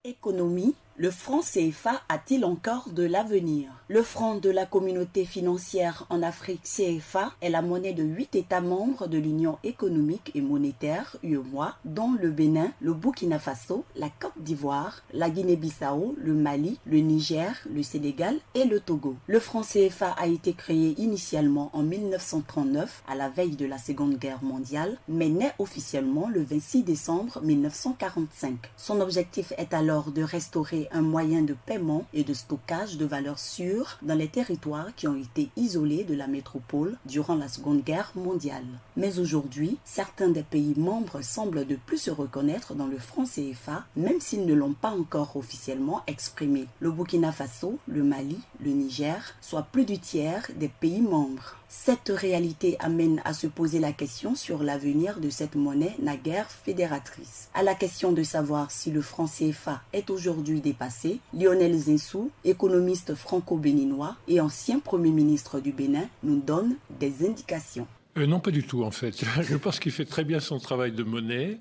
Économie, le franc CFA a-t-il encore de l'avenir? Le franc de la communauté financière en Afrique CFA est la monnaie de 8 États membres de l'Union économique et monétaire UEMOA, dont le Bénin, le Burkina Faso, la Côte d'Ivoire, la Guinée-Bissau, le Mali, le Niger, le Sénégal et le Togo. Le franc CFA a été créé initialement en 1939, à la veille de la Seconde Guerre mondiale, mais naît officiellement le 26 décembre 1945. Son objectif est alors de restaurer un moyen de paiement et de stockage de valeurs sûres dans les territoires qui ont été isolés de la métropole durant la Seconde Guerre mondiale. Mais aujourd'hui, certains des pays membres semblent de plus se reconnaître dans le franc CFA, même s'ils ne l'ont pas encore officiellement exprimé. Le Burkina Faso, le Mali, le Niger, soit plus du tiers des pays membres. Cette réalité amène à se poser la question sur l'avenir de cette monnaie naguère fédératrice. À la question de savoir si le franc CFA est aujourd'hui dépassé, Lionel Zinsou, économiste franco-béninois et ancien Premier ministre du Bénin, nous donne des indications. Non, pas du tout en fait. Je pense qu'il fait très bien son travail de monnaie.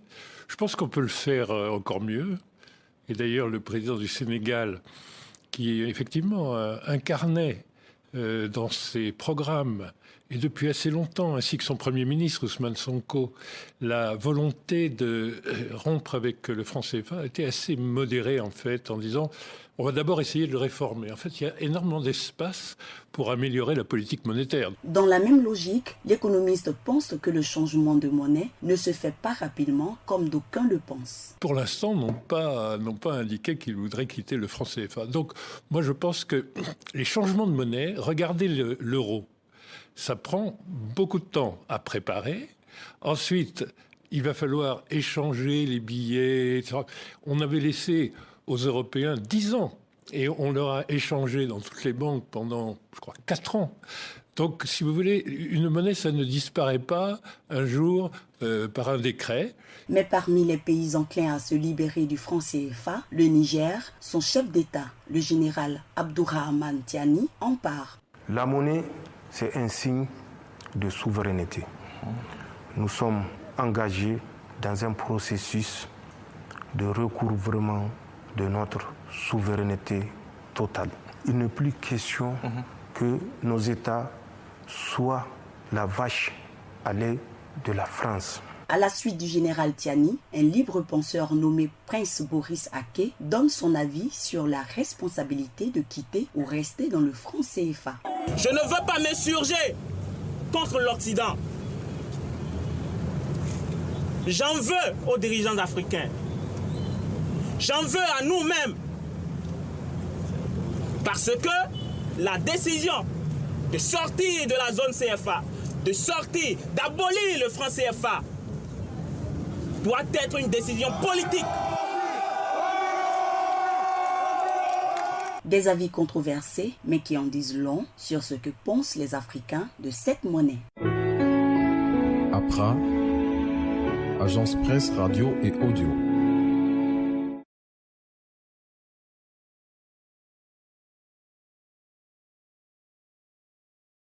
Je pense qu'on peut le faire encore mieux. Et d'ailleurs, le président du Sénégal, qui effectivement incarnait dans ses programmes, et depuis assez longtemps, ainsi que son Premier ministre, Ousmane Sonko, la volonté de rompre avec le franc CFA était assez modérée, en fait, en disant on va d'abord essayer de le réformer. En fait, il y a énormément d'espace pour améliorer la politique monétaire. Dans la même logique, l'économiste pense que le changement de monnaie ne se fait pas rapidement, comme d'aucuns le pensent. Pour l'instant, n'ont pas indiqué qu'ils voudraient quitter le franc CFA. Donc, moi, je pense que les changements de monnaie, regardez l'euro. Ça prend beaucoup de temps à préparer. Ensuite, il va falloir échanger les billets, etc. On avait laissé aux Européens 10 ans et on leur a échangé dans toutes les banques pendant, je crois, 4 ans. Donc, si vous voulez, une monnaie, ça ne disparaît pas un jour par un décret. Mais parmi les pays enclins à se libérer du franc CFA, le Niger, son chef d'État, le général Abdourahmane Tiani, en parle. La monnaie, c'est un signe de souveraineté. Nous sommes engagés dans un processus de recouvrement de notre souveraineté totale. Il n'est plus question que nos États soient la vache à lait de la France. À la suite du général Tiani, un libre penseur nommé Prince Boris Aké donne son avis sur la responsabilité de quitter ou rester dans le franc CFA. Je ne veux pas m'insurger contre l'Occident. J'en veux aux dirigeants africains. J'en veux à nous-mêmes. Parce que la décision de sortir de la zone CFA, de sortir, d'abolir le franc CFA, doit être une décision politique. Des avis controversés, mais qui en disent long sur ce que pensent les Africains de cette monnaie. APRA, Agence Presse Radio et Audio.